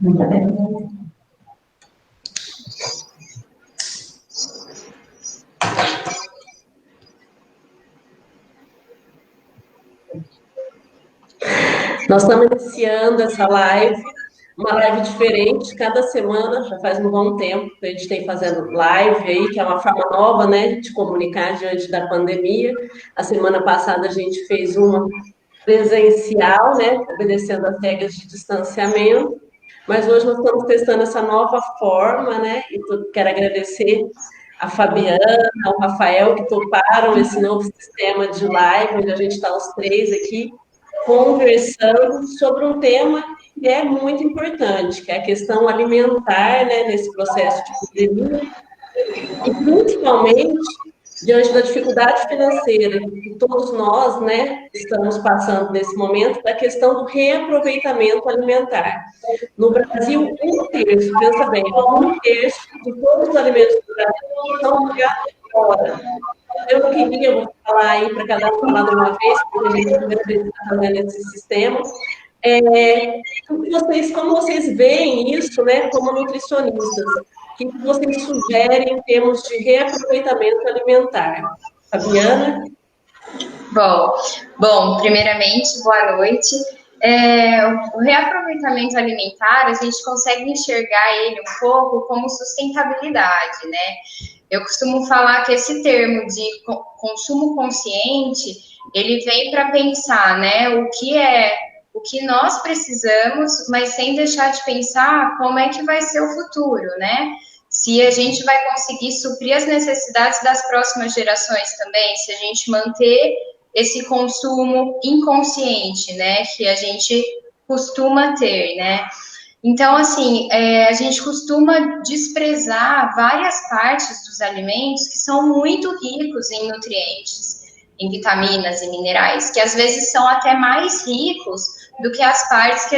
Nós estamos iniciando essa live, uma live diferente, cada semana, já faz um bom tempo que a gente tem fazendo live aí, que é uma forma nova, né, de comunicar diante da pandemia. A semana passada a gente fez uma presencial, né, obedecendo as regras de distanciamento, mas hoje nós estamos testando essa nova forma, né, e quero agradecer a Fabiana, ao Rafael, que toparam esse novo sistema de live, onde a gente está os três aqui, conversando sobre um tema que é muito importante, que é a questão alimentar, né, nesse processo de pandemia, e principalmente diante da dificuldade financeira que todos nós, né, estamos passando nesse momento, da questão do reaproveitamento alimentar. No Brasil, um terço, pensa bem, um terço de todos os alimentos do Brasil são jogados fora. Eu vou falar aí para cada um falar de uma vez, porque a gente está fazendo esse sistema. Como vocês veem isso, né, como nutricionistas? O que vocês sugerem em termos de reaproveitamento alimentar? Fabiana? Bom, primeiramente, boa noite. O reaproveitamento alimentar, a gente consegue enxergar ele um pouco como sustentabilidade, né? Eu costumo falar que esse termo de consumo consciente, ele vem para pensar, né, o que nós precisamos, mas sem deixar de pensar como é que vai ser o futuro, né? Se a gente vai conseguir suprir as necessidades das próximas gerações também, se a gente manter esse consumo inconsciente, né, que a gente costuma ter, né? Então, assim, a gente costuma desprezar várias partes dos alimentos que são muito ricos em nutrientes, em vitaminas e minerais, que às vezes são até mais ricos do que as partes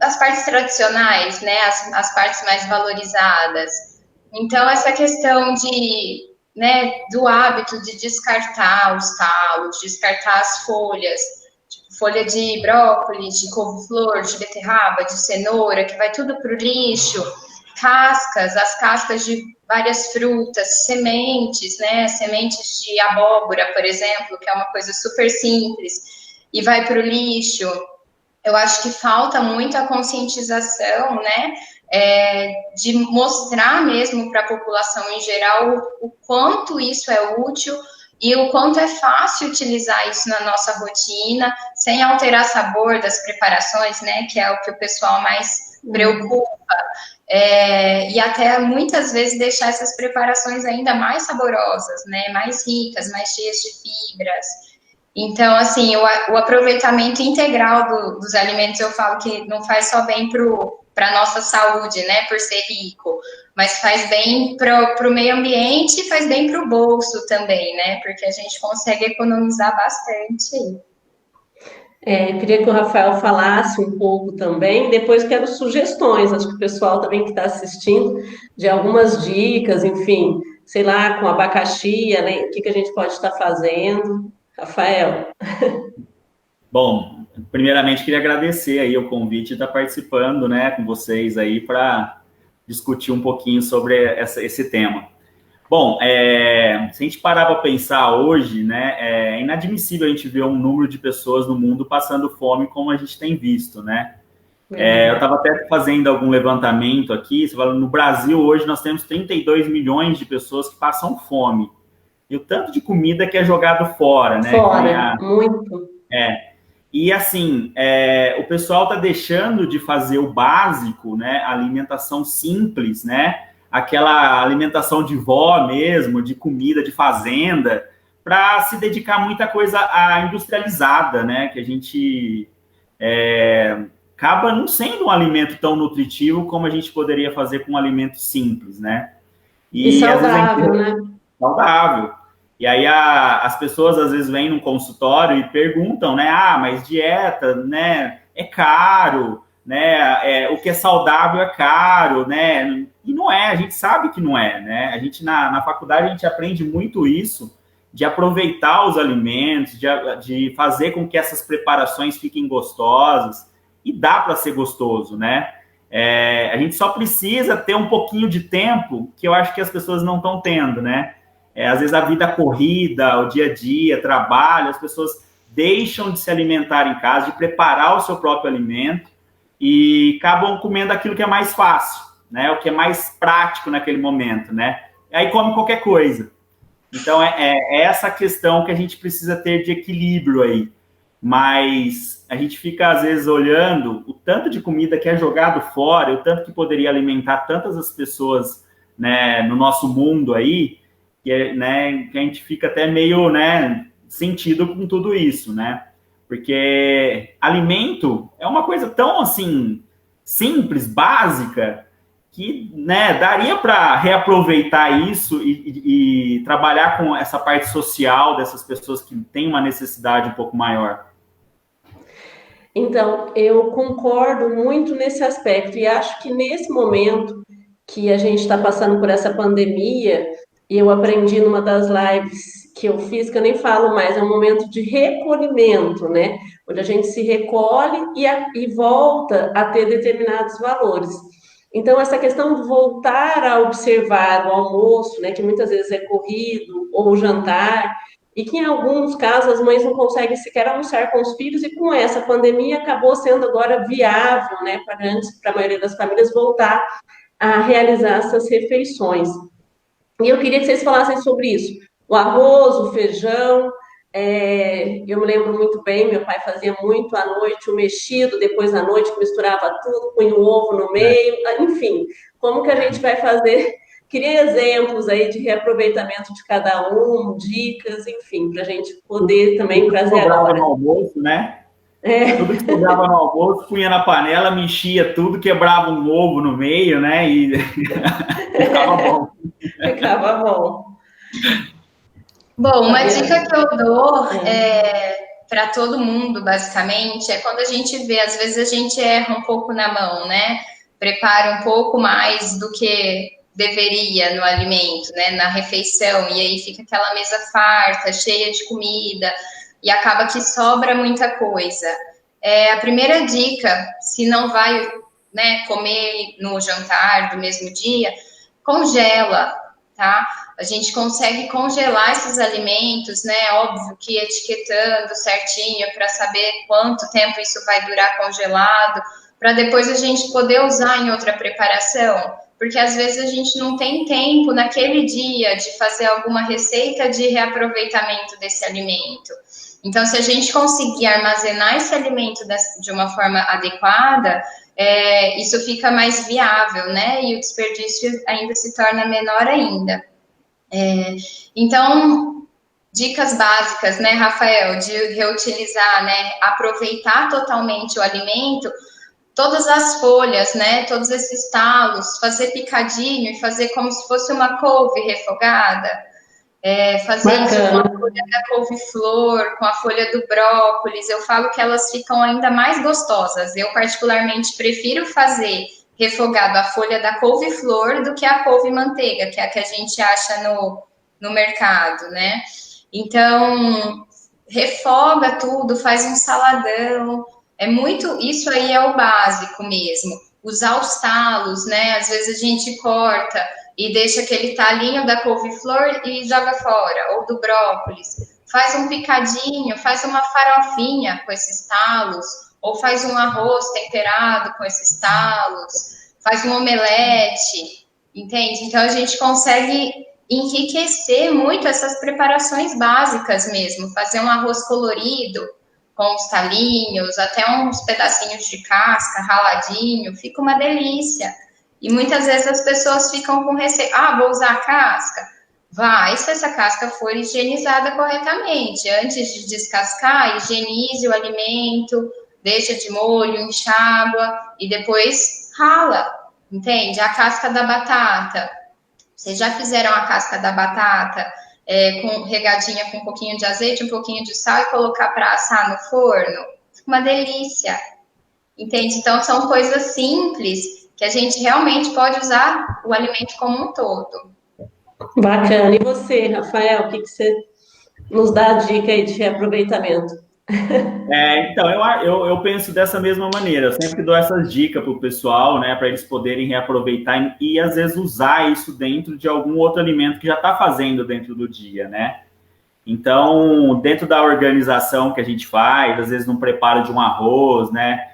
as partes tradicionais, né, as partes mais valorizadas. Então, essa questão né, do hábito de descartar os talos, descartar as folhas, tipo, folha de brócolis, de couve-flor, de beterraba, de cenoura, que vai tudo para o lixo, as cascas de várias frutas, sementes, né, sementes de abóbora, por exemplo, que é uma coisa super simples, e vai para o lixo. Eu acho que falta muito a conscientização, né, de mostrar mesmo para a população em geral o quanto isso é útil e o quanto é fácil utilizar isso na nossa rotina, sem alterar sabor das preparações, né, que é o que o pessoal mais preocupa, e até muitas vezes deixar essas preparações ainda mais saborosas, né, mais ricas, mais cheias de fibras. Então, assim, o aproveitamento integral dos alimentos, eu falo que não faz só bem para a nossa saúde, né, por ser rico, mas faz bem para o meio ambiente e faz bem para o bolso também, né, porque a gente consegue economizar bastante. Queria que o Rafael falasse um pouco também, depois quero sugestões, acho que o pessoal também que está assistindo, de algumas dicas, enfim, sei lá, com abacaxi, o que a gente pode estar fazendo. Rafael. Bom, primeiramente queria agradecer aí o convite de estar participando, né, com vocês aí para discutir um pouquinho sobre esse tema. Bom, se a gente parar para pensar hoje, né, é inadmissível a gente ver um número de pessoas no mundo passando fome como a gente tem visto, né? Eu estava até fazendo algum levantamento aqui, no Brasil hoje nós temos 32 milhões de pessoas que passam fome. E o tanto de comida que é jogado fora, né? Fora, muito. E assim, o pessoal está deixando de fazer o básico, né? A alimentação simples, né? Aquela alimentação de vó mesmo, de comida de fazenda, para se dedicar muita coisa à industrializada, né? Que a gente acaba não sendo um alimento tão nutritivo como a gente poderia fazer com um alimento simples, né? E saudável, né? Saudável. E aí as pessoas às vezes vêm num consultório e perguntam, né? Mas dieta, né? É caro, né? O que é saudável é caro, né? E não é, a gente sabe que não é, né? A gente na faculdade a gente aprende muito isso, de aproveitar os alimentos, de fazer com que essas preparações fiquem gostosas, e dá para ser gostoso, né? A gente só precisa ter um pouquinho de tempo, que eu acho que as pessoas não estão tendo, né? Às vezes a vida corrida, o dia a dia, trabalho, as pessoas deixam de se alimentar em casa, de preparar o seu próprio alimento e acabam comendo aquilo que é mais fácil, né? O que é mais prático naquele momento, né? Aí come qualquer coisa. Então, é essa questão que a gente precisa ter de equilíbrio aí. Mas a gente fica, às vezes, olhando o tanto de comida que é jogado fora, o tanto que poderia alimentar tantas as pessoas, né, no nosso mundo aí, né, que a gente fica até meio, né, sentido com tudo isso, né? Porque alimento é uma coisa tão, assim, simples, básica, que, né, daria para reaproveitar isso e trabalhar com essa parte social dessas pessoas que têm uma necessidade um pouco maior. Então, eu concordo muito nesse aspecto e acho que nesse momento que a gente está passando por essa pandemia, eu aprendi numa das lives que eu fiz, que eu nem falo mais, é um momento de recolhimento, né? Onde a gente se recolhe e volta a ter determinados valores. Então, essa questão de voltar a observar o almoço, né, que muitas vezes é corrido, ou o jantar, e que em alguns casos as mães não conseguem sequer almoçar com os filhos, e com essa pandemia acabou sendo agora viável, né, para a maioria das famílias voltar a realizar essas refeições. E eu queria que vocês falassem sobre isso. O arroz, o feijão, eu me lembro muito bem, meu pai fazia muito à noite o mexido, depois da noite misturava tudo, punha o ovo no meio, enfim, como que a gente vai fazer? Queria exemplos aí de reaproveitamento de cada um, dicas, enfim, para a gente poder também trazer agora. No almoço, né? Tudo que sobrava no almoço, punha na panela, mexia tudo, quebrava um ovo no meio, né? E ficava bom. Ficava bom. Bom, uma dica que eu dou para todo mundo, basicamente, é quando a gente vê, às vezes a gente erra um pouco na mão, né? Prepara um pouco mais do que deveria no alimento, né? Na refeição, e aí fica aquela mesa farta, cheia de comida, e acaba que sobra muita coisa. A primeira dica, se não vai, né, comer no jantar do mesmo dia, congela, tá? A gente consegue congelar esses alimentos, né? Óbvio que etiquetando certinho para saber quanto tempo isso vai durar congelado, para depois a gente poder usar em outra preparação. Porque às vezes a gente não tem tempo naquele dia de fazer alguma receita de reaproveitamento desse alimento. Então, se a gente conseguir armazenar esse alimento de uma forma adequada, isso fica mais viável, né? E o desperdício ainda se torna menor ainda. Então, dicas básicas, né, Rafael, de reutilizar, né? Aproveitar totalmente o alimento, todas as folhas, né? Todos esses talos, fazer picadinho e fazer como se fosse uma couve refogada. Fazer Bacana. Isso com a folha da couve-flor, com a folha do brócolis, eu falo que elas ficam ainda mais gostosas. Eu, particularmente, prefiro fazer refogado a folha da couve-flor do que a couve-manteiga, que é a que a gente acha no mercado, né? Então, refoga tudo, faz um saladão. Isso aí é o básico mesmo. Usar os talos, né? Às vezes a gente corta e deixa aquele talinho da couve-flor e joga fora, ou do brócolis. Faz um picadinho, faz uma farofinha com esses talos, ou faz um arroz temperado com esses talos, faz um omelete, entende? Então, a gente consegue enriquecer muito essas preparações básicas mesmo, fazer um arroz colorido, com os talinhos, até uns pedacinhos de casca, raladinho, fica uma delícia. E muitas vezes as pessoas ficam com receio. Vou usar a casca? Vai, se essa casca for higienizada corretamente. Antes de descascar, higienize o alimento, deixa de molho, enxágua e depois rala, entende? A casca da batata. Vocês já fizeram a casca da batata regadinha com um pouquinho de azeite, um pouquinho de sal e colocar para assar no forno? Fica uma delícia, entende? Então, são coisas simples que a gente realmente pode usar o alimento como um todo. Bacana. E você, Rafael, o que você nos dá a dica aí de reaproveitamento? Então, eu penso dessa mesma maneira. Eu sempre dou essas dicas para o pessoal, né, para eles poderem reaproveitar e, às vezes, usar isso dentro de algum outro alimento que já está fazendo dentro do dia, né? Então, dentro da organização que a gente faz, às vezes no preparo de um arroz, né?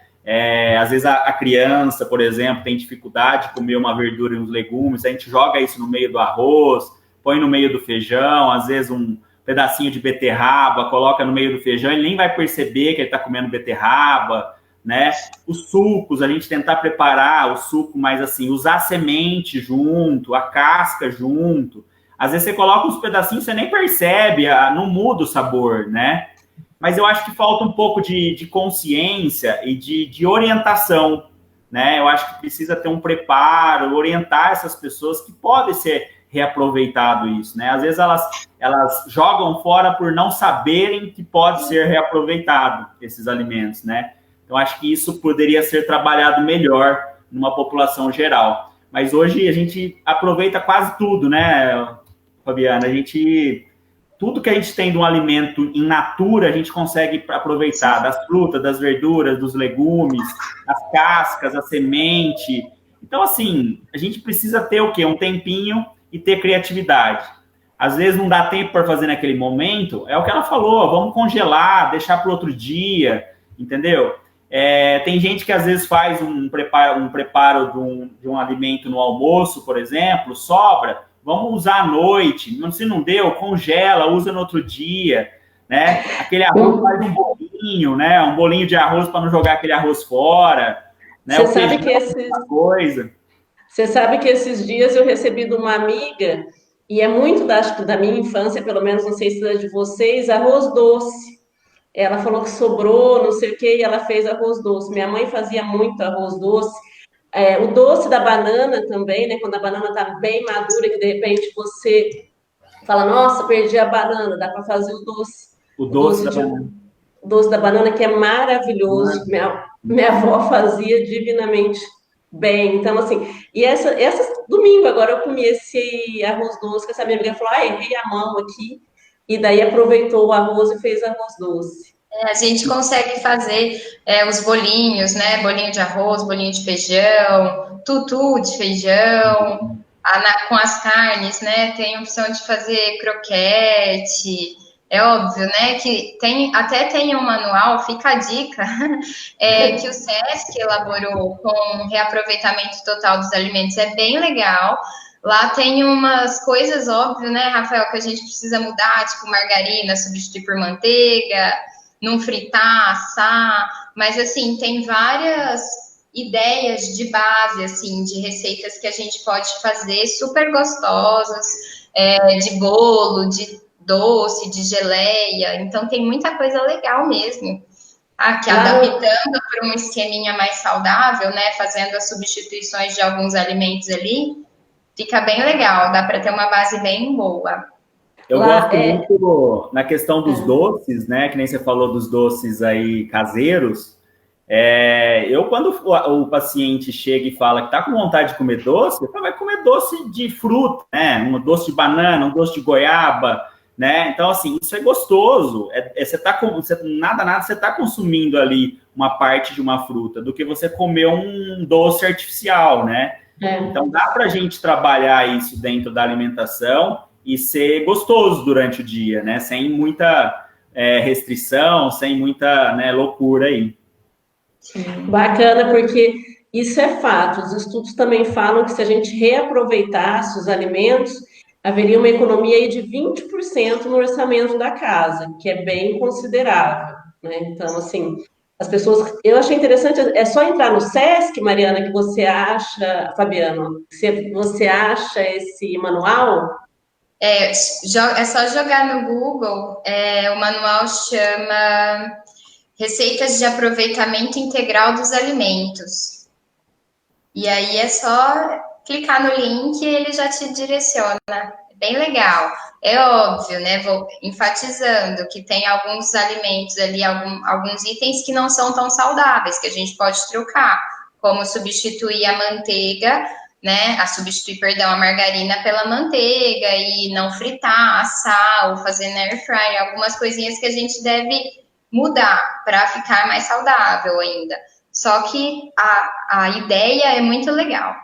Às vezes a criança, por exemplo, tem dificuldade de comer uma verdura e uns legumes, a gente joga isso no meio do arroz, põe no meio do feijão, às vezes um pedacinho de beterraba, coloca no meio do feijão, ele nem vai perceber que ele está comendo beterraba, né? Os sucos, a gente tentar preparar o suco, mas assim, usar a semente junto, a casca junto. Às vezes você coloca uns pedacinhos, você nem percebe, não muda o sabor, né? Mas eu acho que falta um pouco de consciência e de orientação, né? Eu acho que precisa ter um preparo, orientar essas pessoas que pode ser reaproveitado isso, né? Às vezes elas jogam fora por não saberem que pode ser reaproveitado esses alimentos, né? Então, acho que isso poderia ser trabalhado melhor numa população geral. Mas hoje a gente aproveita quase tudo, né, Fabiana? Tudo que a gente tem de um alimento in natura, a gente consegue aproveitar, das frutas, das verduras, dos legumes, as cascas, a semente. Então, assim, a gente precisa ter o quê? Um tempinho e ter criatividade. Às vezes não dá tempo para fazer naquele momento, é o que ela falou, vamos congelar, deixar para outro dia, entendeu? Tem gente que às vezes faz um preparo de um alimento no almoço, por exemplo, sobra, vamos usar à noite, se não deu, congela, usa no outro dia, né? Aquele arroz faz um bolinho, né? Um bolinho de arroz para não jogar aquele arroz fora, né? Você sabe que coisa. Você sabe que esses dias eu recebi de uma amiga, e é muito da minha infância, pelo menos não sei se é de vocês, arroz doce. Ela falou que sobrou, não sei o que, e ela fez arroz doce. Minha mãe fazia muito arroz doce. O doce da banana também, né? Quando a banana está bem madura, que de repente você fala, nossa, perdi a banana, dá para fazer o doce. O doce da banana. O doce da banana, que é maravilhoso. Minha avó fazia divinamente bem. Então, assim, e essa domingo agora eu comi esse arroz doce, que essa minha amiga falou, errei a mão aqui. E daí aproveitou o arroz e fez arroz doce. A gente consegue fazer os bolinhos, né? Bolinho de arroz, bolinho de feijão, tutu de feijão, com as carnes, né? Tem a opção de fazer croquete. É óbvio, né? Que até tem um manual, fica a dica, que o SESC elaborou com reaproveitamento total dos alimentos. É bem legal. Lá tem umas coisas, óbvio, né, Rafael, que a gente precisa mudar, tipo margarina, substituir por manteiga, não fritar, assar, mas assim, tem várias ideias de base, assim, de receitas que a gente pode fazer super gostosas, de bolo, de doce, de geleia, então tem muita coisa legal mesmo. Aqui, adaptando para um esqueminha mais saudável, né, fazendo as substituições de alguns alimentos ali, fica bem legal, dá para ter uma base bem boa. Eu gosto muito na questão dos doces, né? Que nem você falou dos doces aí caseiros. Quando o paciente chega e fala que tá com vontade de comer doce, eu falo, vai comer doce de fruta, né? Um doce de banana, um doce de goiaba, né? Então, assim, isso é gostoso. Você tá consumindo ali uma parte de uma fruta do que você comer um doce artificial, né? Então, dá pra gente trabalhar isso dentro da alimentação e ser gostoso durante o dia, né? Sem muita restrição, sem muita loucura aí. Bacana, porque isso é fato. Os estudos também falam que se a gente reaproveitasse os alimentos, haveria uma economia aí de 20% no orçamento da casa, que é bem considerável, né? Então, assim, as pessoas... Eu achei interessante, é só entrar no SESC, Mariana, que você acha, Fabiano, que você acha esse manual... É só jogar no Google, o manual chama Receitas de Aproveitamento Integral dos Alimentos. E aí é só clicar no link e ele já te direciona. É bem legal. É óbvio, né? Vou enfatizando que tem alguns alimentos ali, alguns itens que não são tão saudáveis, que a gente pode trocar, como substituir a manteiga, né, a margarina pela manteiga e não fritar, assar ou fazer na air fryer, algumas coisinhas que a gente deve mudar para ficar mais saudável ainda. Só que a ideia é muito legal.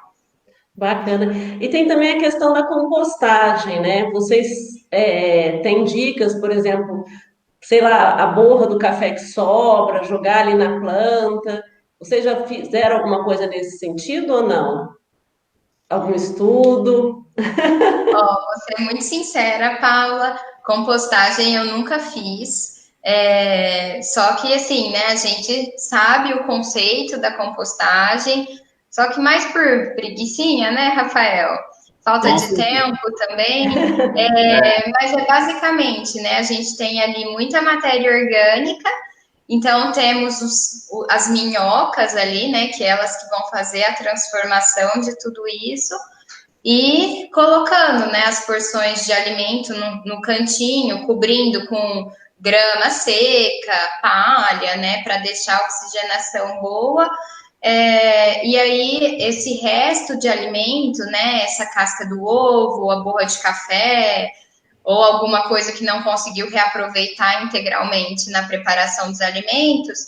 Bacana. E tem também a questão da compostagem, né? Vocês têm dicas, por exemplo, sei lá, a borra do café que sobra, jogar ali na planta. Vocês já fizeram alguma coisa nesse sentido ou não? Algum estudo? Ó, vou ser muito sincera, Paula, compostagem eu nunca fiz. Só que assim, né, a gente sabe o conceito da compostagem, só que mais por preguicinha, né, Rafael? Falta de tempo também. Mas é basicamente, né, a gente tem ali muita matéria orgânica, então temos as minhocas ali, né, que elas que vão fazer a transformação de tudo isso e colocando, né, as porções de alimento no cantinho, cobrindo com grama seca, palha, né, para deixar a oxigenação boa. E aí, esse resto de alimento, né, essa casca do ovo, a borra de café, ou alguma coisa que não conseguiu reaproveitar integralmente na preparação dos alimentos,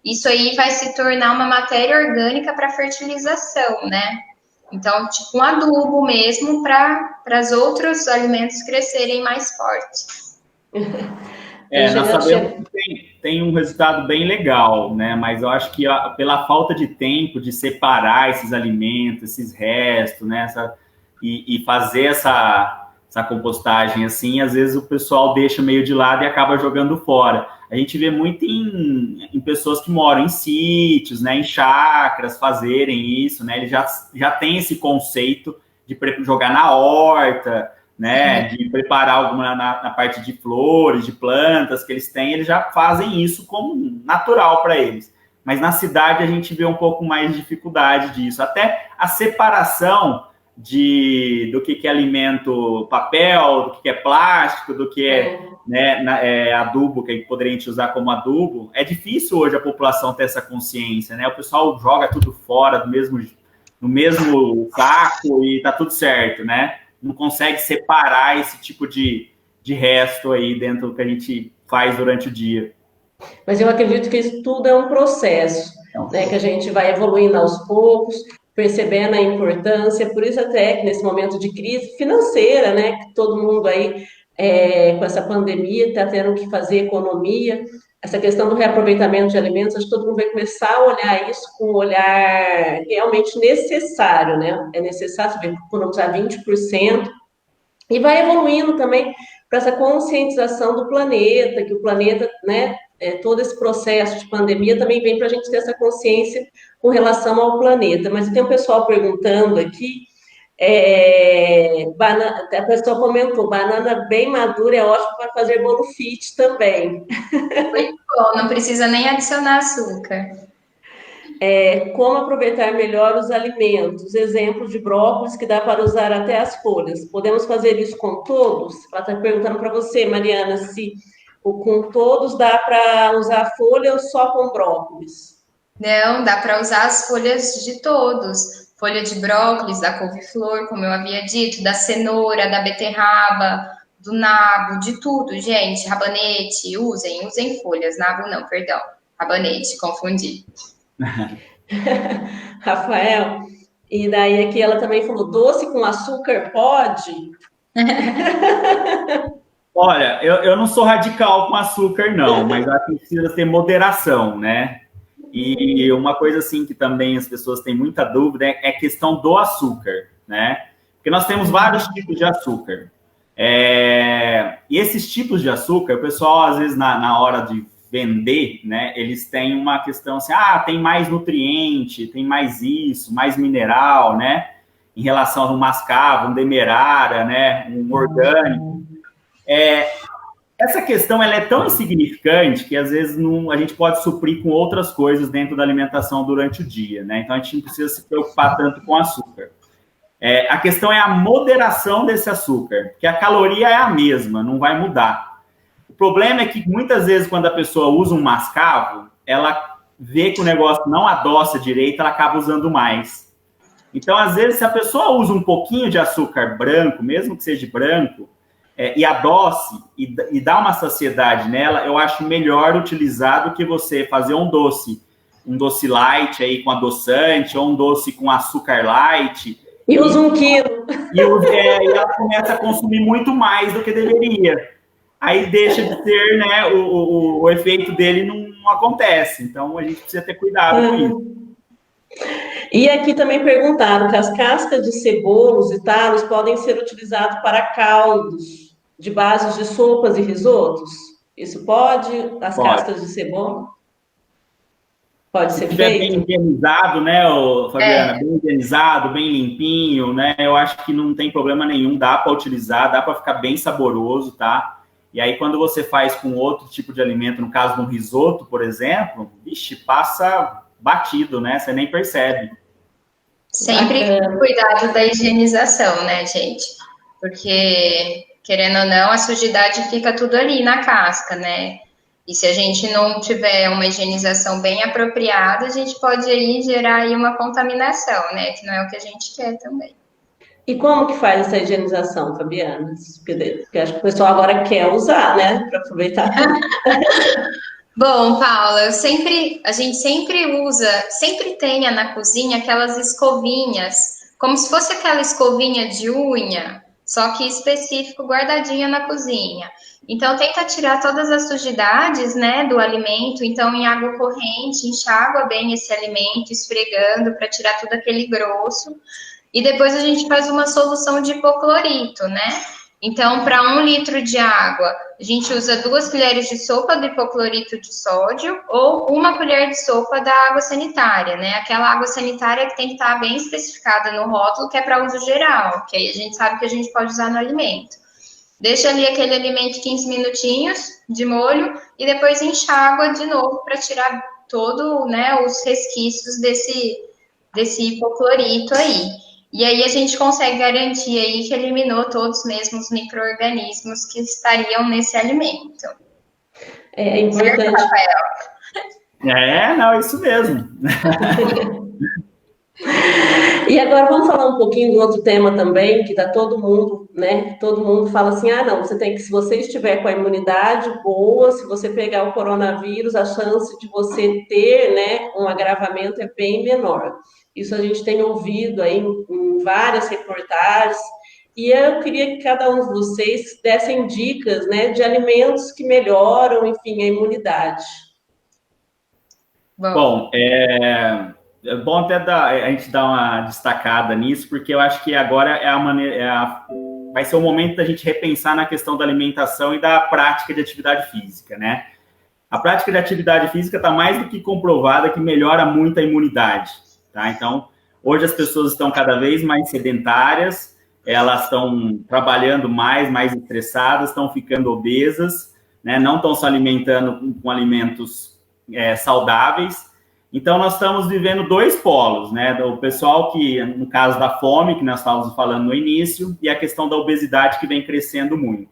isso aí vai se tornar uma matéria orgânica para fertilização, né? Então, tipo um adubo mesmo para os outros alimentos crescerem mais fortes. Nós sabemos que tem um resultado bem legal, né? Mas eu acho que pela falta de tempo de separar esses alimentos, esses restos, né? E fazer essa compostagem assim, às vezes o pessoal deixa meio de lado e acaba jogando fora. A gente vê muito em pessoas que moram em sítios, né, em chácaras, fazerem isso, né? Eles já têm esse conceito de jogar na horta, né, de preparar alguma na parte de flores, de plantas que eles têm, eles já fazem isso como natural para eles. Mas na cidade a gente vê um pouco mais de dificuldade disso. Até a separação do que é alimento papel, do que é plástico, do que é adubo, que poderia usar como adubo, é difícil hoje a população ter essa consciência, né? O pessoal joga tudo fora no mesmo saco e tá tudo certo, né? Não consegue separar esse tipo de resto aí dentro do que a gente faz durante o dia. Mas eu acredito que isso tudo é um processo, né? Que a gente vai evoluindo aos poucos, percebendo a importância, por isso até que nesse momento de crise financeira, né, que todo mundo aí com essa pandemia está tendo que fazer economia, essa questão do reaproveitamento de alimentos, acho que todo mundo vai começar a olhar isso com um olhar realmente necessário, né? É necessário economizar 20% e vai evoluindo também para essa conscientização do planeta, que o planeta, né, todo esse processo de pandemia também vem para a gente ter essa consciência com relação ao planeta. Mas tem um pessoal perguntando aqui, a pessoa comentou, banana bem madura é ótimo para fazer bolo fit também. Muito bom, não precisa nem adicionar açúcar. Como aproveitar melhor os alimentos, exemplos de brócolis que dá para usar até as folhas. Podemos fazer isso com todos? Ela está perguntando para você, Mariana, se com todos dá para usar folha ou só com brócolis? Não, dá para usar as folhas de todos. Folha de brócolis, da couve-flor, como eu havia dito, da cenoura, da beterraba, do nabo, de tudo, gente. Rabanete, usem folhas. Nabo não, perdão. Rabanete, confundi. Rafael, e daí aqui ela também falou, doce com açúcar pode? Olha, eu não sou radical com açúcar, não, mas acho que precisa ter moderação, né? E uma coisa assim que também as pessoas têm muita dúvida é a questão do açúcar, né? Porque nós temos vários tipos de açúcar. E esses tipos de açúcar, o pessoal, às vezes, na hora de vender, né, eles têm uma questão assim, tem mais nutriente, tem mais isso, mais mineral, né? Em relação a um mascavo, um demerara, né? Um orgânico. Essa questão ela é tão insignificante que às vezes a gente pode suprir com outras coisas dentro da alimentação durante o dia, né? Então a gente não precisa se preocupar tanto com açúcar. A questão é a moderação desse açúcar, porque a caloria é a mesma, não vai mudar. O problema é que muitas vezes quando a pessoa usa um mascavo, ela vê que o negócio não adoça direito, ela acaba usando mais. Então, às vezes, se a pessoa usa um pouquinho de açúcar branco, mesmo que seja branco, e adoce e dá uma saciedade nela, eu acho melhor utilizar do que você fazer um doce light aí com adoçante, ou um doce com açúcar light. E usa 1 quilo. E ela começa a consumir muito mais do que deveria. Aí deixa de ter, né, o efeito dele não acontece. Então, a gente precisa ter cuidado com isso. E aqui também perguntaram que as cascas de cebolas e talos podem ser utilizados para caldos de bases de sopas e risotos? Isso pode? As cascas de cebola? Pode ser estiver feito? bem higienizado, né, Fabiana? Bem higienizado, bem limpinho, né? Eu acho que não tem problema nenhum, dá para utilizar, dá para ficar bem saboroso, tá? E aí, quando você faz com outro tipo de alimento, no caso de um risoto, por exemplo, vixe, passa batido, né? Você nem percebe. Sempre cuidado da higienização, né, gente? Porque, querendo ou não, a sujidade fica tudo ali na casca, né? E se a gente não tiver uma higienização bem apropriada, a gente pode aí gerar aí uma contaminação, né? Que não é o que a gente quer também. E como que faz essa higienização, Fabiana? Porque acho que o pessoal agora quer usar, né? Para aproveitar. Bom, Paula, a gente sempre tenha na cozinha aquelas escovinhas, como se fosse aquela escovinha de unha, só que específico guardadinha na cozinha. Então, tenta tirar todas as sujidades, né, do alimento. Então, em água corrente, enxágua bem esse alimento, esfregando para tirar tudo aquele grosso. E depois a gente faz uma solução de hipoclorito, né? Então, para 1 litro de água, a gente usa 2 colheres de sopa do hipoclorito de sódio ou 1 colher de sopa da água sanitária, né? Aquela água sanitária que tem que estar bem especificada no rótulo, que é para uso geral, que aí a gente sabe que a gente pode usar no alimento. Deixa ali aquele alimento 15 minutinhos de molho e depois enxágua de novo para tirar todo, né, os resquícios desse hipoclorito aí. E aí a gente consegue garantir aí que eliminou todos mesmo os micro-organismos que estariam nesse alimento. É importante. Certo, Rafael? Não, isso mesmo. E agora vamos falar um pouquinho do outro tema também, que dá todo mundo, né? Todo mundo fala assim, não, se você estiver com a imunidade boa, se você pegar o coronavírus, a chance de você ter, né, um agravamento é bem menor. Isso a gente tem ouvido aí em várias reportagens, e eu queria que cada um de vocês dessem dicas, né, de alimentos que melhoram, enfim, a imunidade. Bom, é bom até a gente dar uma destacada nisso, porque eu acho que agora é a maneira, vai ser o momento da gente repensar na questão da alimentação e da prática de atividade física, né? A prática de atividade física está mais do que comprovada que melhora muito a imunidade, tá? Então, hoje as pessoas estão cada vez mais sedentárias, elas estão trabalhando mais estressadas, estão ficando obesas, né? Não estão se alimentando com alimentos saudáveis. Então, nós estamos vivendo 2 polos, né? O pessoal que, no caso da fome, que nós estávamos falando no início, e a questão da obesidade, que vem crescendo muito.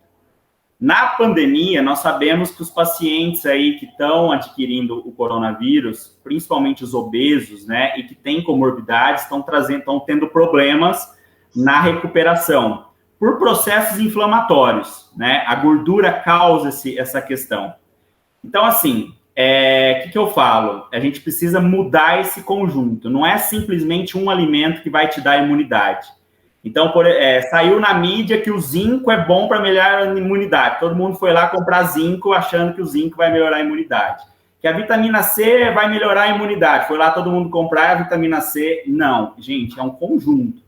Na pandemia, nós sabemos que os pacientes aí que estão adquirindo o coronavírus, principalmente os obesos, né, e que têm comorbidades, estão tendo problemas na recuperação, por processos inflamatórios, né? A gordura causa essa questão. Então, assim, que eu falo? A gente precisa mudar esse conjunto. Não é simplesmente um alimento que vai te dar imunidade. Então, saiu na mídia que o zinco é bom para melhorar a imunidade. Todo mundo foi lá comprar zinco achando que o zinco vai melhorar a imunidade. Que a vitamina C vai melhorar a imunidade. Foi lá todo mundo comprar a vitamina C. Não, gente, é um conjunto.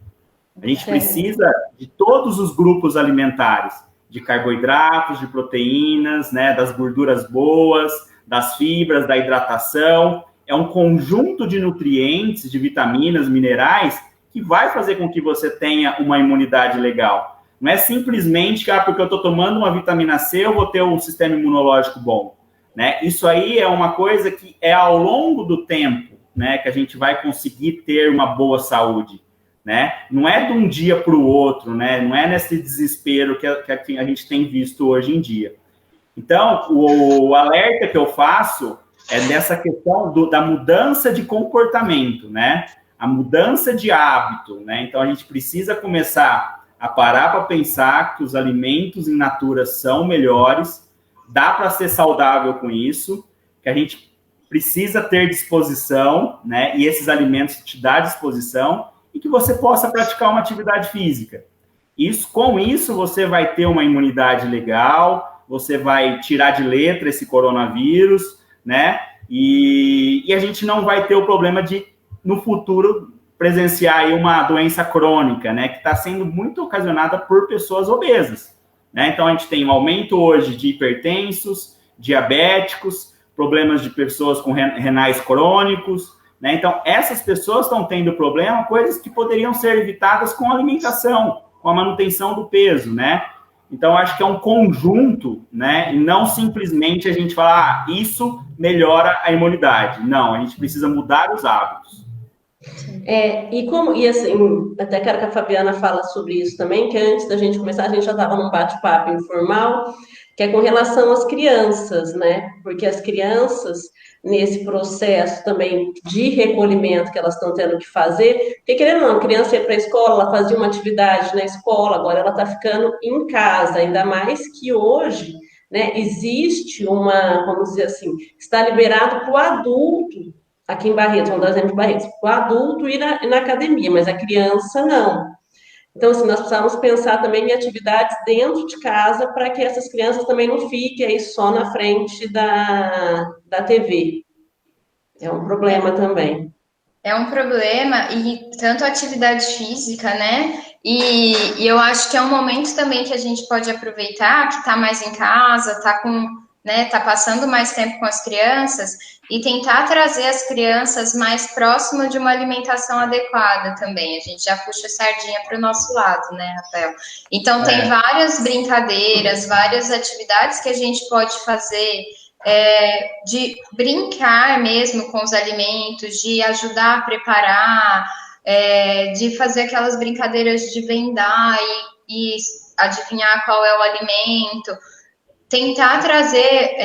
A gente precisa de todos os grupos alimentares. De carboidratos, de proteínas, né, das gorduras boas, das fibras, da hidratação. É um conjunto de nutrientes, de vitaminas, minerais, que vai fazer com que você tenha uma imunidade legal. Não é simplesmente que, porque eu estou tomando uma vitamina C, eu vou ter um sistema imunológico bom. Né? Isso aí é uma coisa que é ao longo do tempo, né, que a gente vai conseguir ter uma boa saúde. Né? Não é de um dia para o outro, né? Não é nesse desespero que a gente tem visto hoje em dia. Então, o alerta que eu faço é dessa questão da mudança de comportamento, né? A mudança de hábito, né? Então, a gente precisa começar a parar para pensar que os alimentos in natura são melhores, dá para ser saudável com isso, que a gente precisa ter disposição, né? E esses alimentos te dão disposição e que você possa praticar uma atividade física. Com isso, você vai ter uma imunidade legal, você vai tirar de letra esse coronavírus, né? E a gente não vai ter o problema de, no futuro, presenciar aí uma doença crônica, né? Que está sendo muito ocasionada por pessoas obesas, né? Então, a gente tem um aumento hoje de hipertensos, diabéticos, problemas de pessoas com renais crônicos, né? Então, essas pessoas estão tendo problema, coisas que poderiam ser evitadas com alimentação, com a manutenção do peso, né? Então, acho que é um conjunto, né? E não simplesmente a gente falar, isso melhora a imunidade. Não, a gente precisa mudar os hábitos. E assim, até quero que a Fabiana fala sobre isso também, que antes da gente começar, a gente já estava num bate-papo informal, que é com relação às crianças, né? Porque as crianças, nesse processo também de recolhimento que elas estão tendo que fazer, porque querendo ou não, a criança ia para a escola, ela fazia uma atividade na escola, agora ela está ficando em casa, ainda mais que hoje, né, existe vamos dizer assim, está liberado para o adulto, aqui em Barretos, vamos dar exemplo de Barretos, o adulto ir na academia, mas a criança não. Então, assim, nós precisamos pensar também em atividades dentro de casa para que essas crianças também não fiquem aí só na frente da TV. É um problema também. É um problema, e tanto a atividade física, né? E eu acho que é um momento também que a gente pode aproveitar, que está mais em casa, tá passando mais tempo com as crianças, e tentar trazer as crianças mais próximo de uma alimentação adequada também. A gente já puxa a sardinha para o nosso lado, né, Rafael? Então, tem várias brincadeiras, várias atividades que a gente pode fazer, de brincar mesmo com os alimentos, de ajudar a preparar, de fazer aquelas brincadeiras de vendar e adivinhar qual é o alimento, tentar trazer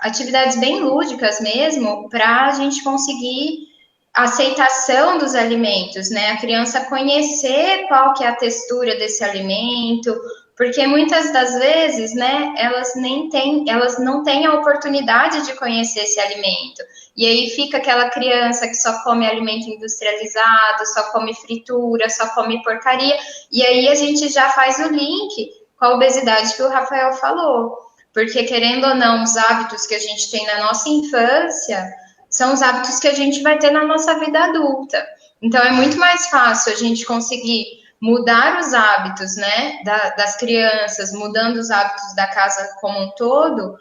atividades bem lúdicas mesmo, para a gente conseguir aceitação dos alimentos, né? A criança conhecer qual que é a textura desse alimento, porque muitas das vezes, né, elas não têm a oportunidade de conhecer esse alimento. E aí fica aquela criança que só come alimento industrializado, só come fritura, só come porcaria, e aí a gente já faz o link com a obesidade que o Rafael falou. Porque, querendo ou não, os hábitos que a gente tem na nossa infância são os hábitos que a gente vai ter na nossa vida adulta. Então, é muito mais fácil a gente conseguir mudar os hábitos, né, das crianças, mudando os hábitos da casa como um todo,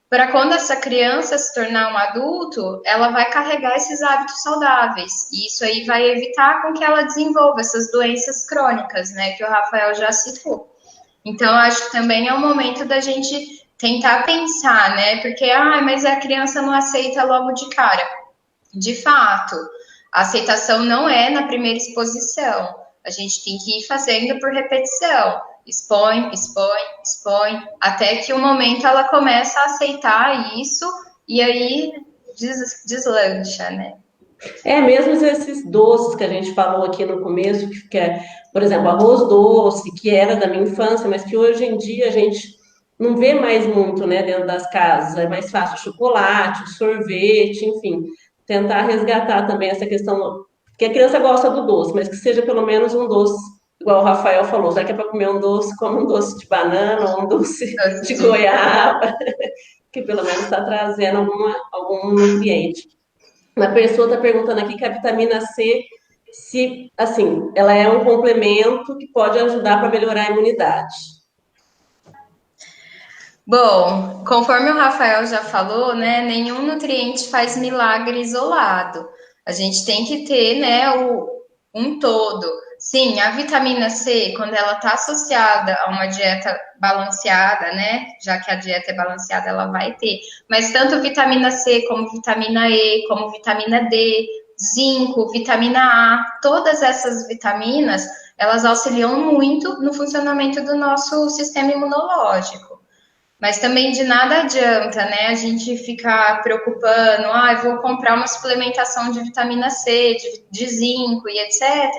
para quando essa criança se tornar um adulto, ela vai carregar esses hábitos saudáveis. E isso aí vai evitar com que ela desenvolva essas doenças crônicas, né, que o Rafael já citou. Então, acho que também é o momento da gente tentar pensar, né? Porque, mas a criança não aceita logo de cara. De fato, a aceitação não é na primeira exposição. A gente tem que ir fazendo por repetição. Expõe, expõe, expõe, até que um momento ela começa a aceitar isso e aí deslancha, né? Mesmo esses doces que a gente falou aqui no começo, que é, por exemplo, arroz doce, que era da minha infância, mas que hoje em dia a gente não vê mais muito, né, dentro das casas. É mais fácil chocolate, sorvete, enfim. Tentar resgatar também essa questão, que a criança gosta do doce, mas que seja pelo menos um doce, igual o Rafael falou, já que é para comer um doce, como um doce de banana ou um doce de goiaba, que pelo menos está trazendo algum nutriente. Uma pessoa está perguntando aqui que a vitamina C, se, assim, ela é um complemento que pode ajudar para melhorar a imunidade. Bom, conforme o Rafael já falou, né, nenhum nutriente faz milagre isolado. A gente tem que ter, né, um todo. Sim, a vitamina C, quando ela está associada a uma dieta balanceada, né, já que a dieta é balanceada, ela vai ter. Mas tanto vitamina C, como vitamina E, como vitamina D, zinco, vitamina A, todas essas vitaminas, elas auxiliam muito no funcionamento do nosso sistema imunológico. Mas também de nada adianta, né, a gente ficar preocupando, vou comprar uma suplementação de vitamina C, de zinco e etc.,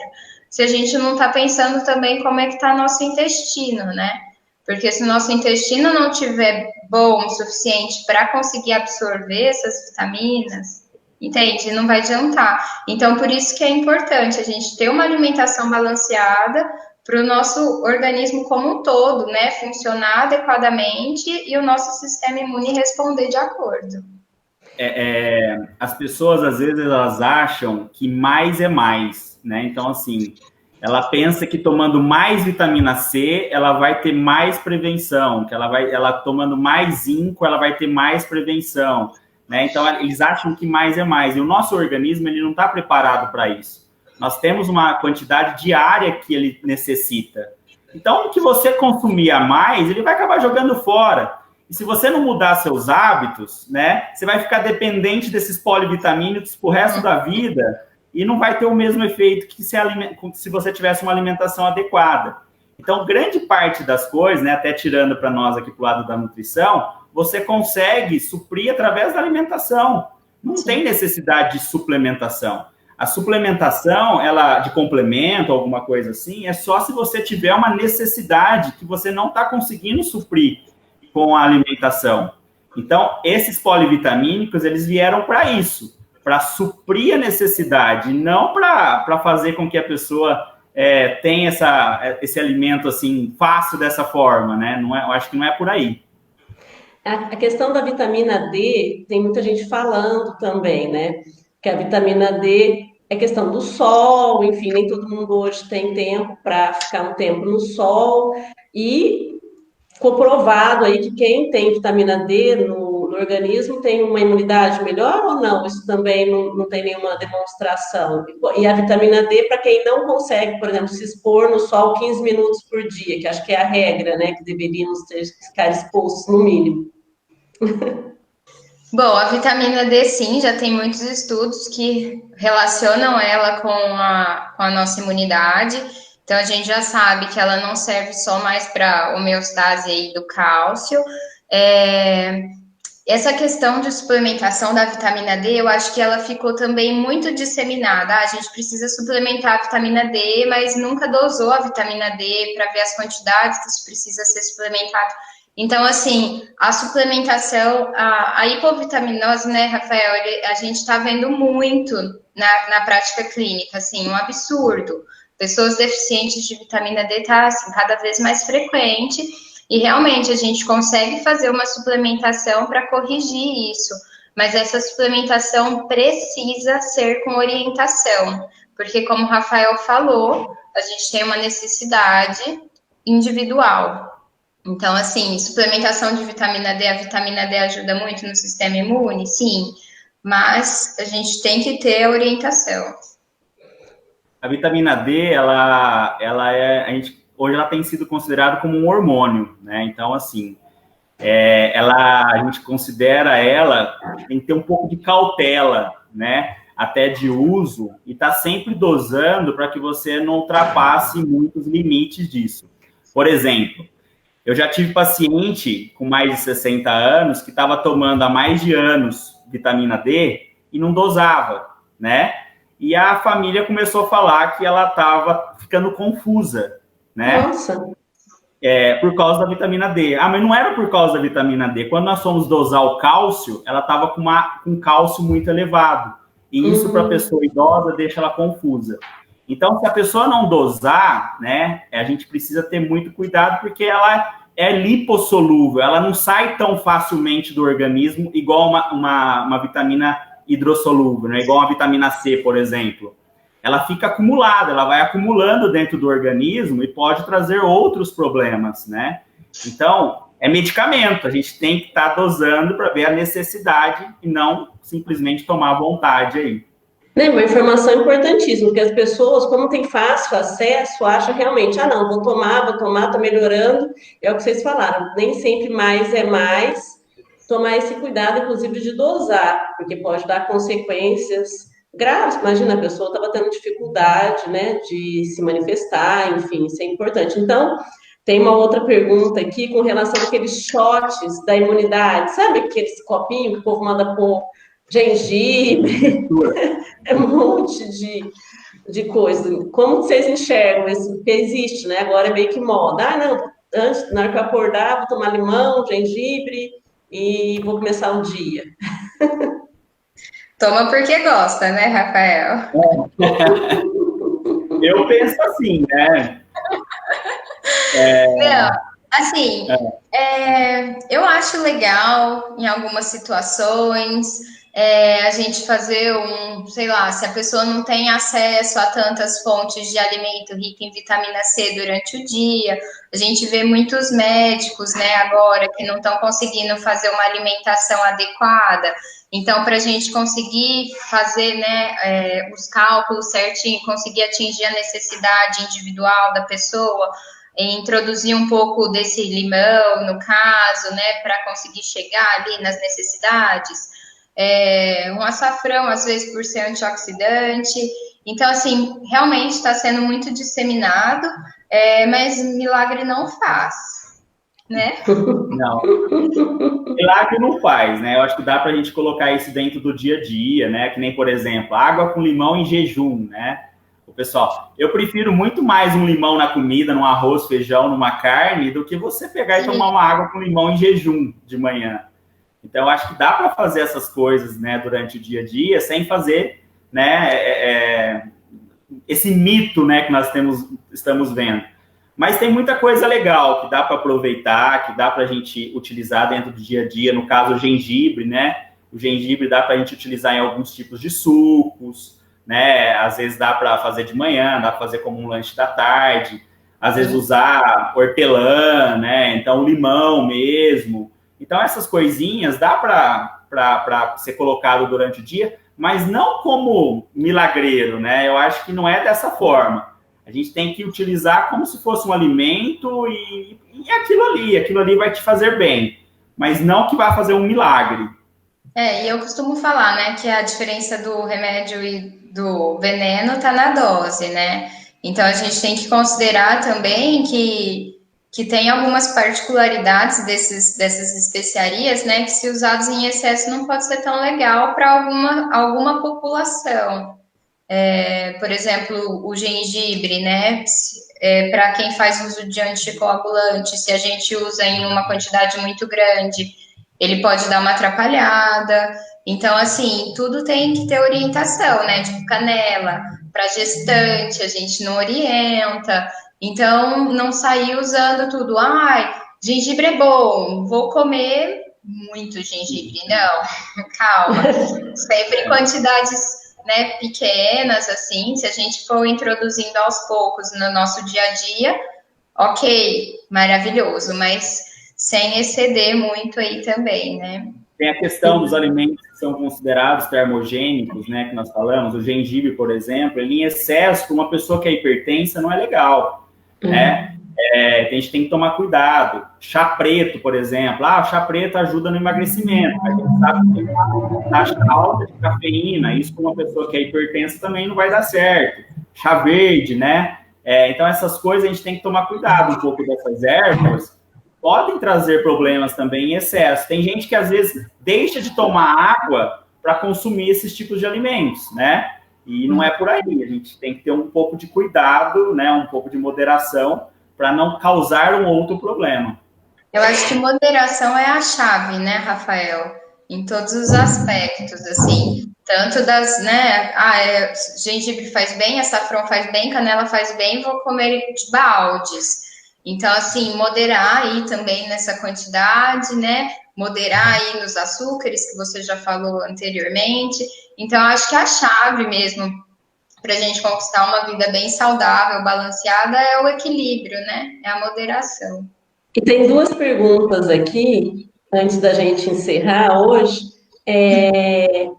se a gente não está pensando também como é que está nosso intestino, né? Porque se o nosso intestino não tiver bom o suficiente para conseguir absorver essas vitaminas, entende? Não vai adiantar. Então, por isso que é importante a gente ter uma alimentação balanceada para o nosso organismo como um todo, né? Funcionar adequadamente e o nosso sistema imune responder de acordo. As pessoas, às vezes, elas acham que mais é mais, né? Então, assim, ela pensa que tomando mais vitamina C, ela vai ter mais prevenção, que ela tomando mais zinco, ela vai ter mais prevenção, né? Então, eles acham que mais é mais. E o nosso organismo, ele não está preparado para isso. Nós temos uma quantidade diária que ele necessita. Então, o que você consumir a mais, ele vai acabar jogando fora. E se você não mudar seus hábitos, né, você vai ficar dependente desses polivitamínicos pro resto da vida e não vai ter o mesmo efeito que se você tivesse uma alimentação adequada. Então, grande parte das coisas, né, até tirando para nós aqui pro lado da nutrição, você consegue suprir através da alimentação. Não tem necessidade de suplementação. A suplementação, ela de complemento, alguma coisa assim, é só se você tiver uma necessidade que você não está conseguindo suprir com a alimentação. Então, esses polivitamínicos, eles vieram para isso, para suprir a necessidade, não para fazer com que a pessoa tenha esse alimento assim fácil dessa forma, né? Não é, eu acho que não é por aí. A questão da vitamina D, tem muita gente falando também, né? Que a vitamina D é questão do sol, enfim, nem todo mundo hoje tem tempo para ficar um tempo no sol, e ficou provado aí que quem tem vitamina D no organismo tem uma imunidade melhor ou não? Isso também não tem nenhuma demonstração. E a vitamina D, para quem não consegue, por exemplo, se expor no sol 15 minutos por dia, que acho que é a regra, né? Que deveríamos ficar expostos no mínimo. Bom, a vitamina D, sim, já tem muitos estudos que relacionam ela com a nossa imunidade. Então, a gente já sabe que ela não serve só mais para homeostase aí do cálcio. Essa questão de suplementação da vitamina D, eu acho que ela ficou também muito disseminada. A gente precisa suplementar a vitamina D, mas nunca dosou a vitamina D para ver as quantidades que isso precisa ser suplementado. Então, assim, a suplementação, a hipovitaminose, né, Rafael, a gente está vendo muito na prática clínica, assim, um absurdo. Pessoas deficientes de vitamina D está assim, cada vez mais frequente e realmente a gente consegue fazer uma suplementação para corrigir isso, mas essa suplementação precisa ser com orientação, porque como o Rafael falou, a gente tem uma necessidade individual. Então, assim, suplementação de vitamina D, a vitamina D ajuda muito no sistema imune, sim, mas a gente tem que ter a orientação. A vitamina D, hoje ela tem sido considerada como um hormônio, né? Então, assim, a gente considera ela, tem que ter um pouco de cautela, né? Até de uso, e tá sempre dosando para que você não ultrapasse muitos limites disso. Por exemplo, eu já tive paciente com mais de 60 anos que estava tomando há mais de anos vitamina D e não dosava, né? E a família começou a falar que ela estava ficando confusa, né? Nossa! Por causa da vitamina D. Ah, mas não era por causa da vitamina D. Quando nós fomos dosar o cálcio, ela estava com cálcio muito elevado. E isso, para a pessoa idosa, deixa ela confusa. Então, se a pessoa não dosar, né, a gente precisa ter muito cuidado, porque ela é lipossolúvel, ela não sai tão facilmente do organismo, igual uma vitamina hidrossolúvel, né, igual uma vitamina C, por exemplo. Ela fica acumulada, ela vai acumulando dentro do organismo e pode trazer outros problemas, né? Então, é medicamento, a gente tem que estar dosando para ver a necessidade e não simplesmente tomar à vontade aí. Uma informação importantíssima, porque as pessoas, como tem fácil acesso, acham realmente, não, vou tomar, tá melhorando, é o que vocês falaram, nem sempre mais é mais, tomar esse cuidado, inclusive, de dosar, porque pode dar consequências graves. Imagina, a pessoa estava tendo dificuldade, né, de se manifestar, enfim, isso é importante. Então, tem uma outra pergunta aqui com relação àqueles shots da imunidade, sabe aqueles copinhos que o povo manda pôr gengibre, é um monte de coisa. Como vocês enxergam isso? Porque existe, né? Agora é meio que moda. Ah, não, antes, na hora que eu acordar, vou tomar limão, gengibre e vou começar o dia. Toma porque gosta, né, Rafael? Eu penso assim, né? Não, assim, eu acho legal em algumas situações a gente fazer sei lá, se a pessoa não tem acesso a tantas fontes de alimento rico em vitamina C durante o dia, a gente vê muitos médicos, né, agora que não estão conseguindo fazer uma alimentação adequada. Então, para a gente conseguir fazer, né, os cálculos certinho, conseguir atingir a necessidade individual da pessoa, introduzir um pouco desse limão, no caso, né, para conseguir chegar ali nas necessidades. Um açafrão, às vezes, por ser antioxidante. Então, assim, realmente está sendo muito disseminado, mas milagre não faz, né? Não. Milagre não faz, né? Eu acho que dá para a gente colocar isso dentro do dia a dia, né? Que nem, por exemplo, água com limão em jejum, né? O pessoal, eu prefiro muito mais um limão na comida, num arroz, feijão, numa carne, do que você pegar e tomar uma água com limão em jejum de manhã. Então, eu acho que dá para fazer essas coisas, né, durante o dia a dia, sem fazer, né, esse mito, né, que nós estamos vendo. Mas tem muita coisa legal que dá para aproveitar, que dá para a gente utilizar dentro do dia a dia. No caso, o gengibre, né? O gengibre dá para a gente utilizar em alguns tipos de sucos, né? Às vezes dá para fazer de manhã, dá para fazer como um lanche da tarde. Às vezes usar hortelã, né? Então, limão mesmo. Então, essas coisinhas dá para ser colocado durante o dia, mas não como milagreiro, né? Eu acho que não é dessa forma. A gente tem que utilizar como se fosse um alimento e aquilo ali vai te fazer bem, mas não que vai fazer um milagre. E eu costumo falar, né, que a diferença do remédio e do veneno tá na dose, né? Então a gente tem que considerar também que tem algumas particularidades dessas especiarias, né, que se usados em excesso não pode ser tão legal para alguma população. Por exemplo, o gengibre, né? Para quem faz uso de anticoagulante, se a gente usa em uma quantidade muito grande, ele pode dar uma atrapalhada. Então, assim, tudo tem que ter orientação, né? Tipo, canela, para gestante, a gente não orienta. Então, não sair usando tudo. Ai, gengibre é bom, vou comer muito gengibre. Não, calma. Sempre em quantidades, né, pequenas, assim, se a gente for introduzindo aos poucos no nosso dia a dia, ok, maravilhoso, mas sem exceder muito aí também, né? Tem a questão dos alimentos que são considerados termogênicos, né, que nós falamos, o gengibre, por exemplo, ele em excesso para uma pessoa que é hipertensa não é legal, né? A gente tem que tomar cuidado. Chá preto, por exemplo. O chá preto ajuda no emagrecimento. A gente sabe que tem uma taxa alta de cafeína. Isso com uma pessoa que é hipertensa também não vai dar certo. Chá verde, né? Então, essas coisas a gente tem que tomar cuidado um pouco dessas ervas. Podem trazer problemas também em excesso. Tem gente que, às vezes, deixa de tomar água para consumir esses tipos de alimentos, né? E não é por aí. A gente tem que ter um pouco de cuidado, né? Um pouco de moderação, para não causar um outro problema. Eu acho que moderação é a chave, né, Rafael? Em todos os aspectos, assim, tanto das, né, gengibre faz bem, açafrão faz bem, canela faz bem, vou comer de baldes. Então, assim, moderar aí também nessa quantidade, né, moderar aí nos açúcares, que você já falou anteriormente. Então, acho que a chave mesmo para a gente conquistar uma vida bem saudável, balanceada, é o equilíbrio, né? É a moderação. E tem duas perguntas aqui, antes da gente encerrar hoje.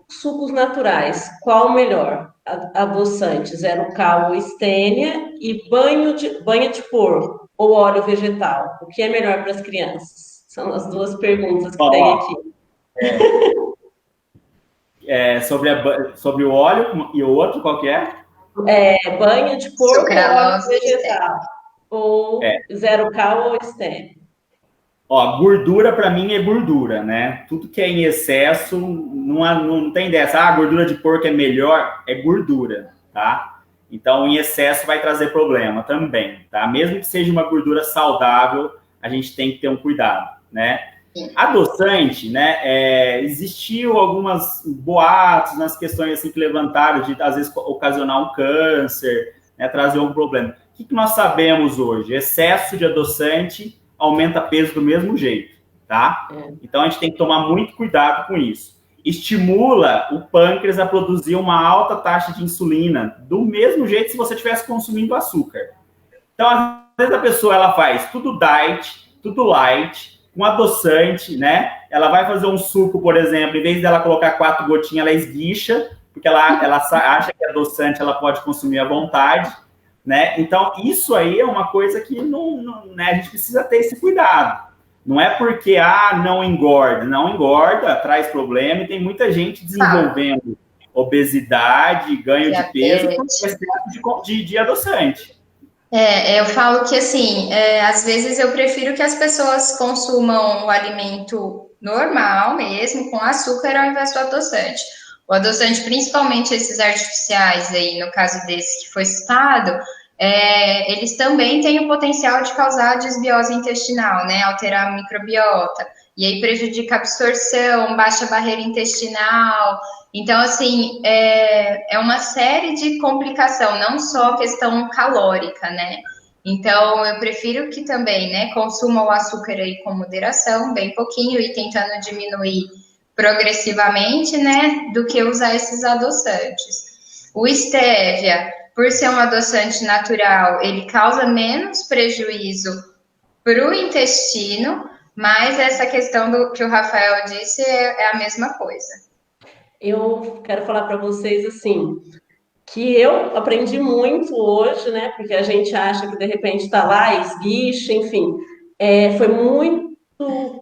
Sucos naturais, qual o melhor? Adoçante, zero cal ou stevia, e banha de porco ou óleo vegetal? O que é melhor para as crianças? São as duas perguntas que tem aqui. Sobre o óleo e o outro, qual que é? Banha de porco ou óleo vegetal. Ou zero cal ou stevia. Ó, gordura para mim é gordura, né? Tudo que é em excesso, não tem dessa. Ah, gordura de porco é melhor, é gordura, tá? Então, em excesso vai trazer problema também, tá? Mesmo que seja uma gordura saudável, a gente tem que ter um cuidado, né? Adoçante, né? Existiu algumas boatos nas questões assim que levantaram de às vezes ocasionar um câncer, né? Trazer um problema. O que nós sabemos hoje? Excesso de adoçante aumenta peso do mesmo jeito, tá? Então a gente tem que tomar muito cuidado com isso. Estimula o pâncreas a produzir uma alta taxa de insulina, do mesmo jeito se você estivesse consumindo açúcar. Então, às vezes a pessoa ela faz tudo diet, tudo light, com adoçante, né? Ela vai fazer um suco, por exemplo, em vez dela colocar 4 gotinhas, ela esguicha, porque ela acha que adoçante ela pode consumir à vontade, né? Então, isso aí é uma coisa que né, a gente precisa ter esse cuidado. Não é porque, não engorda, traz problema, e tem muita gente desenvolvendo obesidade, ganho de peso, com excesso de adoçante. Eu falo que, assim, às vezes eu prefiro que as pessoas consumam o alimento normal mesmo, com açúcar, ao invés do adoçante. O adoçante, principalmente esses artificiais aí, no caso desse que foi citado, eles também têm o potencial de causar desbiose intestinal, né? Alterar a microbiota. E aí prejudica a absorção, baixa barreira intestinal. Então, assim, é uma série de complicação, não só a questão calórica, né? Então, eu prefiro que também, né, consuma o açúcar aí com moderação, bem pouquinho, e tentando diminuir progressivamente, né, do que usar esses adoçantes. O stevia, por ser um adoçante natural, ele causa menos prejuízo para o intestino, mas essa questão do que o Rafael disse é a mesma coisa. Eu quero falar para vocês assim, que eu aprendi muito hoje, né? Porque a gente acha que de repente está lá, esguicha, enfim. Foi muito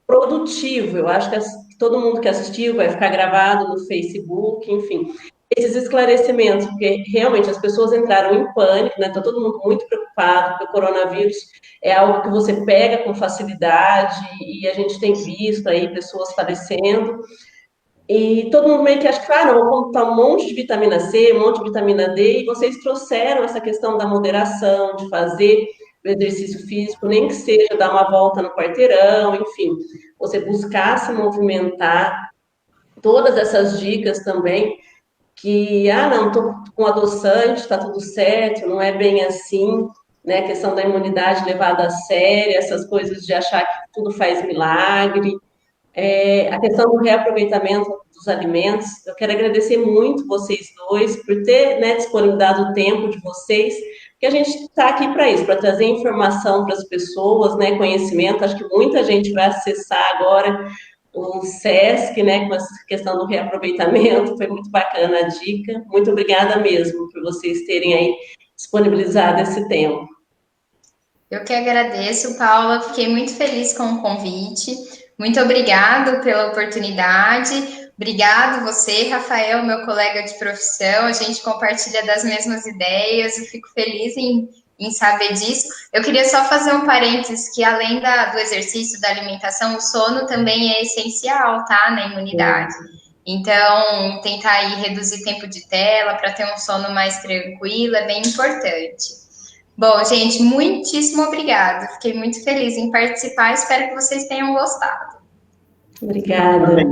produtivo. Eu acho que todo mundo que assistiu vai ficar gravado no Facebook, enfim. Esses esclarecimentos, porque realmente as pessoas entraram em pânico, né? Está todo mundo muito preocupado, porque o coronavírus é algo que você pega com facilidade e a gente tem visto aí pessoas falecendo. E todo mundo meio que acha que, não, vou comprar um monte de vitamina C, um monte de vitamina D, e vocês trouxeram essa questão da moderação, de fazer o exercício físico, nem que seja dar uma volta no quarteirão, enfim, você buscar se movimentar, todas essas dicas também, que, não, tô com adoçante, tá tudo certo, não é bem assim, né, a questão da imunidade levada a sério, essas coisas de achar que tudo faz milagre, a questão do reaproveitamento dos alimentos. Eu quero agradecer muito vocês dois por ter, né, disponibilizado o tempo de vocês, porque a gente está aqui para isso, para trazer informação para as pessoas, né, conhecimento. Acho que muita gente vai acessar agora o SESC, né, com essa questão do reaproveitamento. Foi muito bacana a dica. Muito obrigada mesmo por vocês terem aí disponibilizado esse tempo. Eu que agradeço, Paula. Fiquei muito feliz com o convite. Muito obrigado pela oportunidade. Obrigado você, Rafael, meu colega de profissão. A gente compartilha das mesmas ideias. Eu fico feliz em saber disso. Eu queria só fazer um parênteses que, além do exercício, da alimentação, o sono também é essencial, tá? Na imunidade. Então, tentar aí reduzir tempo de tela para ter um sono mais tranquilo é bem importante. Bom, gente, muitíssimo obrigada. Fiquei muito feliz em participar. Espero que vocês tenham gostado. Obrigada.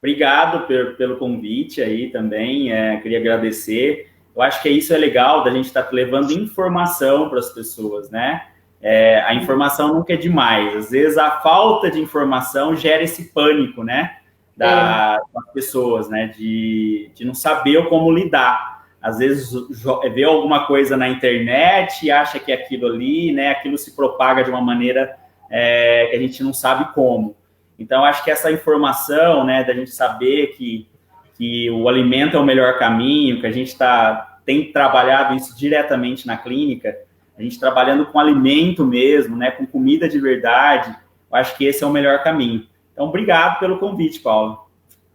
Obrigado pelo convite aí também. Queria agradecer. Eu acho que isso é legal da gente estar levando informação para as pessoas, né? A informação nunca é demais. Às vezes a falta de informação gera esse pânico, né? Das pessoas, né? De não saber como lidar. Às vezes vê alguma coisa na internet e acha que é aquilo ali, né? Aquilo se propaga de uma maneira que a gente não sabe como. Então, acho que essa informação, né, da gente saber que o alimento é o melhor caminho, que a gente tem trabalhado isso diretamente na clínica, a gente trabalhando com alimento mesmo, né, com comida de verdade, eu acho que esse é o melhor caminho. Então, obrigado pelo convite, Paula.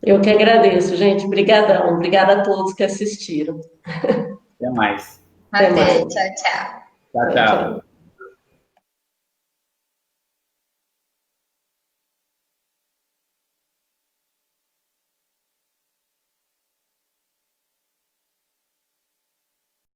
Eu que agradeço, gente. Obrigadão. Obrigada a todos que assistiram. Até mais. Até. Tchau, tchau. Tchau, tchau.